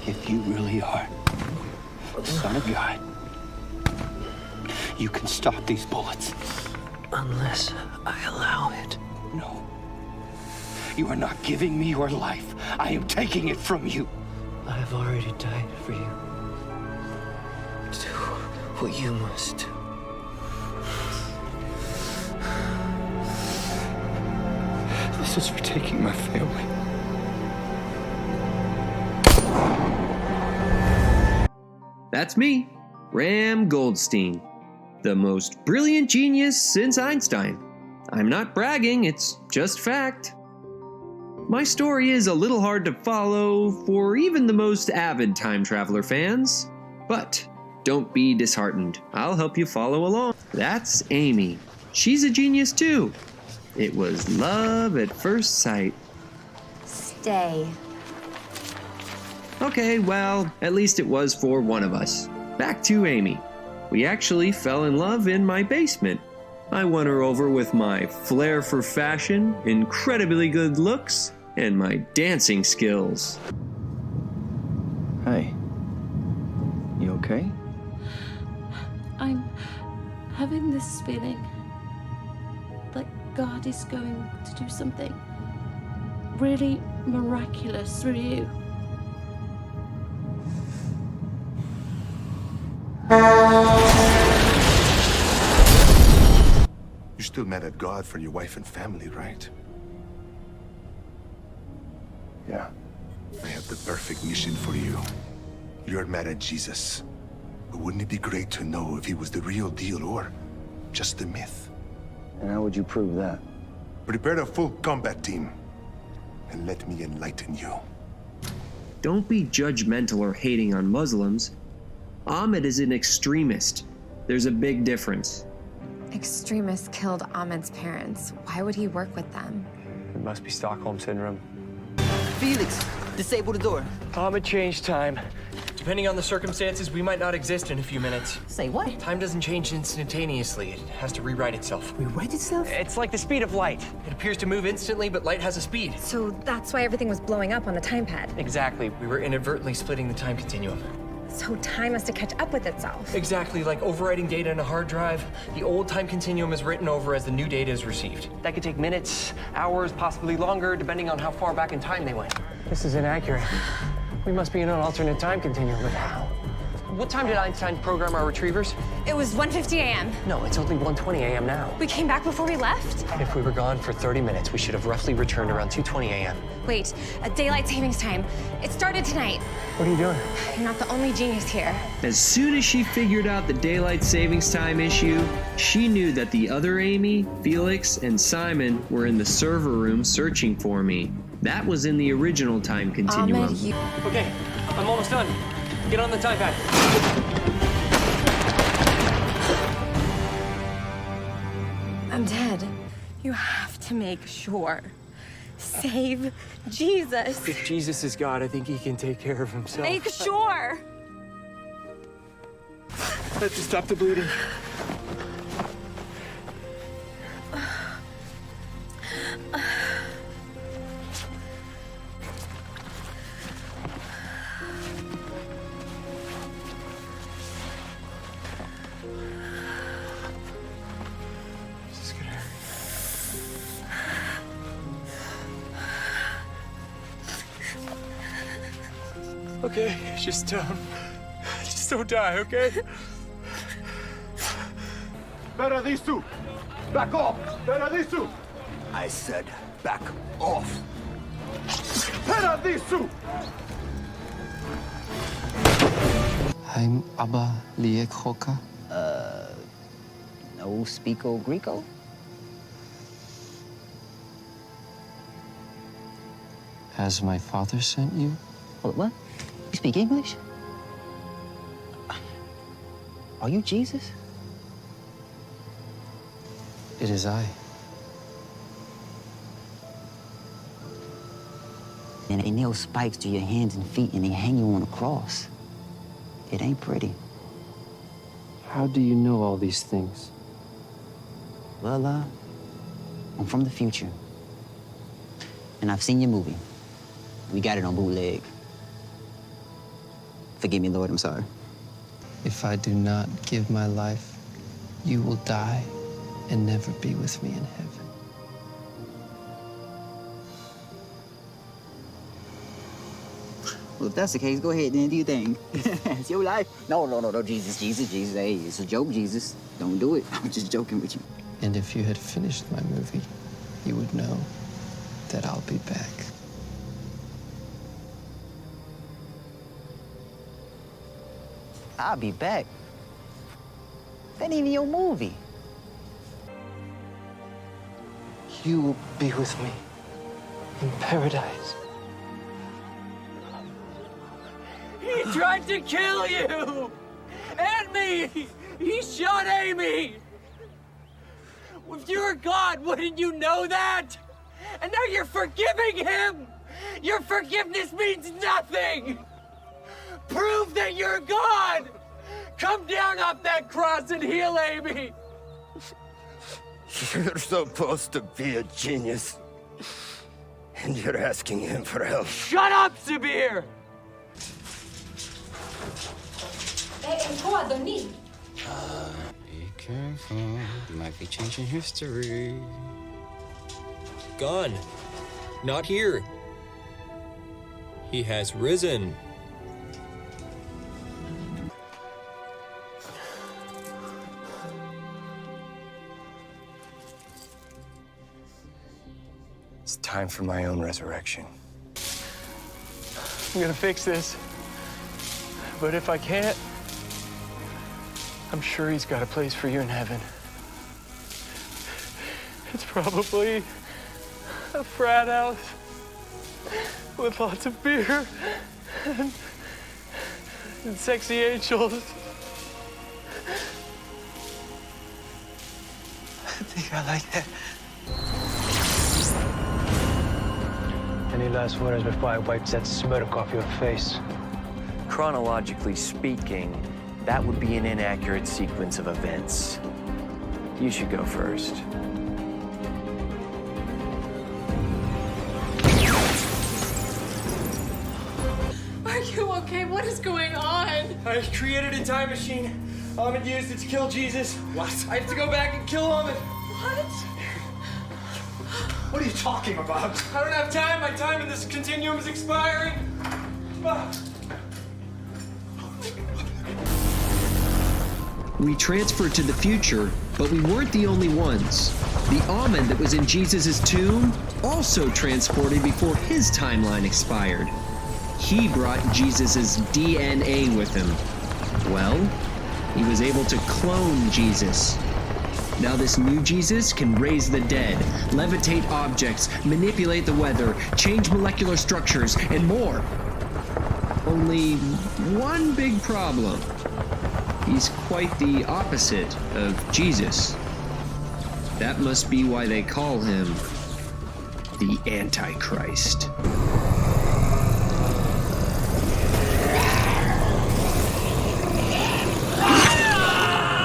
If you really are the Son of God, you can stop these bullets. Unless I allow it. No. You are not giving me your life. I am taking it from you. I have already died for you. Do what you must do. This is for taking my family. That's me, Ram Goldstein, the most brilliant genius since Einstein. I'm not bragging, it's just fact. My story is a little hard to follow for even the most avid time traveler fans, but don't be disheartened. I'll help you follow along. That's Amy. She's a genius too. It was love at first sight. Stay. Okay, well, at least it was for one of us. Back to Amy. We actually fell in love in my basement. I won her over with my flair for fashion, incredibly good looks, and my dancing skills. Hey. You okay? I'm having this feeling like God is going to do something really miraculous through you. You're still mad at God for your wife and family, right? Yeah. I have the perfect mission for you. You're mad at Jesus. But wouldn't it be great to know if he was the real deal or just a myth? And how would you prove that? Prepare a full combat team and let me enlighten you. Don't be judgmental or hating on Muslims. Ahmed is an extremist. There's a big difference. Extremists killed Ahmed's parents. Why would he work with them? It must be Stockholm Syndrome. Felix, disable the door. Ahmed changed time. Depending on the circumstances, we might not exist in a few minutes. Say what? Time doesn't change instantaneously. It has to rewrite itself. Rewrite itself? It's like the speed of light. It appears to move instantly, but light has a speed. So that's why everything was blowing up on the time pad. Exactly. We were inadvertently splitting the time continuum. So time has to catch up with itself. Exactly, like overwriting data in a hard drive. The old time continuum is written over as the new data is received. That could take minutes, hours, possibly longer, depending on how far back in time they went. This is inaccurate. We must be in an alternate time continuum, but how? What time did Einstein program our retrievers? It was 1:50 a.m. No, it's only 1:20 a.m. now. We came back before we left? If we were gone for 30 minutes, we should have roughly returned around 2:20 a.m. Wait, a daylight savings time. It started tonight. What are you doing? You're not the only genius here. As soon as she figured out the daylight savings time issue, she knew that the other Amy, Felix, and Simon were in the server room searching for me. That was in the original time continuum. Ahmed, you... Okay, I'm almost done. Get on the time pad. I'm dead. You have to make sure. Save Jesus. If Jesus is God, I think he can take care of himself. Make sure. Let's just stop the bleeding. Okay, just don't die, okay? Better these two! Back off! Better these two! I said back off! Better these two! I'm Abba Liekhoka. No speako Greco? Has my father sent you? What? You speak English? Are you Jesus? It is I. And they nail spikes to your hands and feet and they hang you on a cross. It ain't pretty. How do you know all these things? Well, I'm from the future. And I've seen your movie. We got it on bootleg. Forgive me, Lord, I'm sorry. If I do not give my life, you will die and never be with me in heaven. Well, if that's the case, go ahead then, do your thing. It's your life. No, Jesus. Hey, it's a joke, Jesus. Don't do it. I'm just joking with you. And if you had finished my movie, you would know that I'll be back. I'll be back. That ain't even your movie. You will be with me in paradise. He tried to kill you! And me! He shot Amy! If you were God, wouldn't you know that? And now you're forgiving him! Your forgiveness means nothing! Prove that you're God! Come down off that cross and heal Amy! You're supposed to be a genius. And you're asking him for help. Shut up, Sabir! Be careful, you might be changing history. Gone. Not here. He has risen. It's time for my own resurrection. I'm gonna fix this. But if I can't, I'm sure he's got a place for you in heaven. It's probably a frat house with lots of beer and sexy angels. I think I like that. Any last words before I wipe that smirk off your face? Chronologically speaking, that would be an inaccurate sequence of events. You should go first. Are you okay? What is going on? I created a time machine. Ahmed used it to kill Jesus. What? I have to go back and kill Ahmed. What? What are you talking about? I don't have time. My time in this continuum is expiring. We transferred to the future, but we weren't the only ones. The Ahmed that was in Jesus' tomb also transported before his timeline expired. He brought Jesus' DNA with him. Well, he was able to clone Jesus. Now this new Jesus can raise the dead, levitate objects, manipulate the weather, change molecular structures, and more. Only one big problem. He's quite the opposite of Jesus. That must be why they call him the Antichrist.